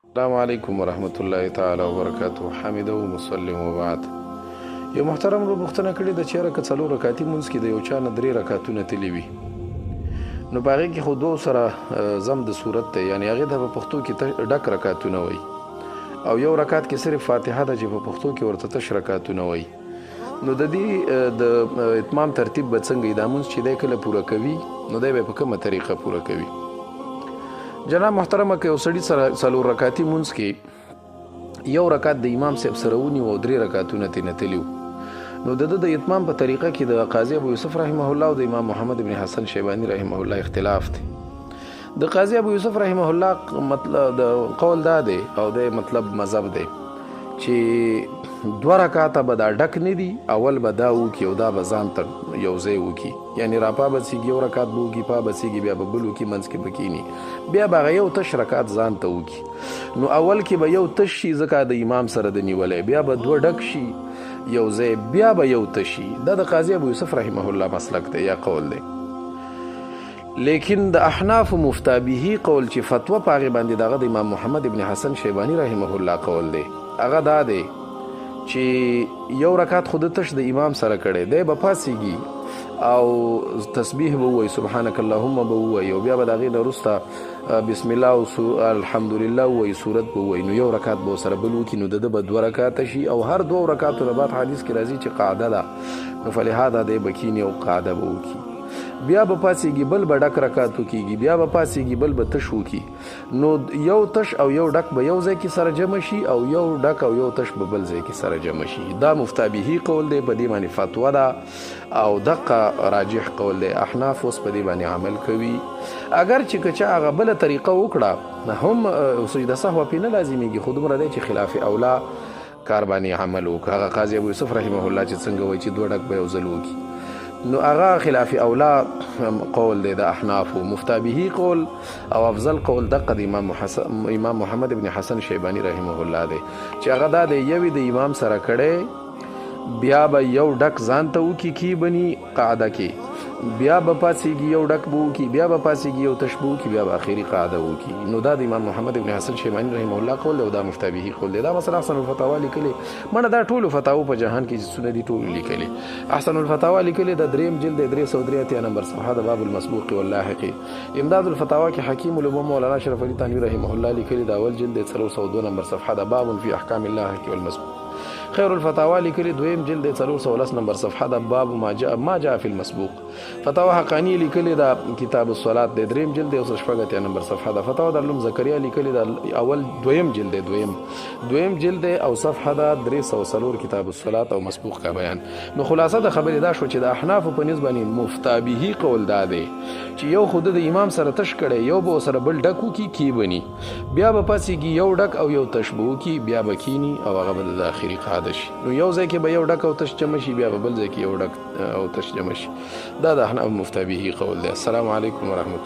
السلام علیکم ورحمت الله تعالی وبرکاته. حمد و مسلم وبعد. یو محترم رو بختنه کړي د چیرې که څلور رکعتي مونځ کې د یو چا نه درې رکعتونه تللي وي، نو په هغې کې خو دوه سره ضم د صورت دی، یعنې هغې ته په پښتو کې ډک رکعتونه وایي، او یو رکعت کې صرف فاتحه ده چې په پښتو کې ورته تش رکعتونه وایي. نو د دې د اتمام ترتیب به څنګه وي؟ دا مونځ چې دی کله پوره کوي نو دی به په کومه طریقه پوره کوي؟ جناب محترمه، که یو سړي سره څلور رکعتي مونځ کې یو رکعت د امام صاحب سره ونیو او درې رکعتونه ترې نه تلي وو، نو د اتمام په طریقه کې د قاضي ابو یوسف رحمه الله او د امام محمد بن حسن شیبانی رحمه الله اختلاف دی. د قاضي ابو یوسف رحمه الله مطلب د قول دا دی او د مطلب مذهب دی چې دوه رکعاته به دا ډک نه دي، اول به دا وکړي او دا به ځان ته یو ځای وکړي، یعنې را پابسېږي یو رکعت به وکړي، پابسېږي بیا به بل وکړي، منځ کې به کښېني، بیا به هغه یو تش رکعت ځان ته وکړي. نو اول کې به یو تش شي ځکه د امام سره د نیولی، بیا به دوه ډک شي یو ځای، بیا به یو تش شي. دا د قاضي ابو یوسف رحمه الله مسلک دی یا قول دی. لیکن د احناف مفتابهی قول چې فتوا په هغې باندې دغه د امام محمد ابن حسن شیبانی رحمه الله قول دی، هغه دا دی چې یو رکعت خود تش د امام سره کړی دی، به پاسېږي او تسبیح به ووایي، سبحانک اللهم به ووایي، او بیا به د هغې نه وروسته بسم الله او الحمدلله ووایي، صورت به ووایي، نو یو رکعت به ورسره بل وکړي، نو د ده به دوه رکعته شي، او هر دوه رکعتو نه بعد حدیث کې راځي چې قاعده ده، نو فلهذا دی به کښېني او قاعده به وکړي، بیا به پاسېږي بل به ډک رکعت وکېږي، بیا به پاسېږي بل به تش وکړي، نو یو تش او یو ډک به یو ځای کې سره جمع شي، او یو ډک او یو تش به بل ځای کې سره جمع شي. دا مفتابهي قول دی، په دې باندې فتوا ده او دقه راجح قول دی. احناف اوس په دې باندې عمل کوي، اگر چې که چا هغه بله طریقه وکړه هم سجده سهوه پرې نه لازمیږي، خو دومره دی چې خلاف اولا کار باندې عمل وکړه. هغه قاضي ابو یوسف رحمه الله چې څنګه وایي چې دوه ډک به یو ځل وکړي، نو هغه خلاف اولا قول دی د احنافو. مفتابهي قول او افضل قول دقه د امام محمد ابن حسن شیبانی رحمه الله دی چې هغه دا دی یوې د امام سره کړی، بیا به یو ډک ځان ته وکړي کی بني قاعده کې، بیا به پاسېږي یو ډک به وکړي، بیا به پاسېږي یو تش به وکړي، بیا به اخري قاعده وکړي. نو دا د امام محمد ابن حسن شیبانی رحمه الله قول دی او دا مفتابهي قول دی. دا مثلا احسن الفتاوا لیکلي، منه دا ټولو فتاوو په جهان کې چې څونه دي ټولو لیکلي. احسن الفتاوا لیکلي د دریم جلد 383 نمبر صفحه د باب المسبوق واللاحق. امداد الفتاوا کې حکیم الامام مولانا اشرف علي تنویر رحمه الله لیکلي د اول جلد 302 نمبر صفحه د باب فی احکام اللاحق والمسبوق. خیر الفتاوا لیکلي دویم جلد 410 نمبر صفحه د باب ما جاء فی المسبوق. فتاوا حقانی لیکلي د کتاب الصلات د دریم جلد 180 نمبر صفحه د فتاوا درلوم زکریا لیکلي د اول دویم جلد دویم جلد او صفحه د 304 کتاب الصلات او مسبوق کا بیان. نو خلاصه د خبرې دا شو چې د احناف په نسبت مفتابهي قول دا دی چې یو خود د امام سره تش کړي، یو به سره بل ډکو کی بني، بیا به پاسېږي یو ډک او یو تش به وکړي، بیا به کښېني او هغه به د اخري قاعده شي. نو یو ځای کې به یو ډک او تش جمع شي، بیا به بل ځای کې یو ډک او تش جمع شي. دا د احناف مفتابهي قول دی. السلام علیکم ورحمت الله.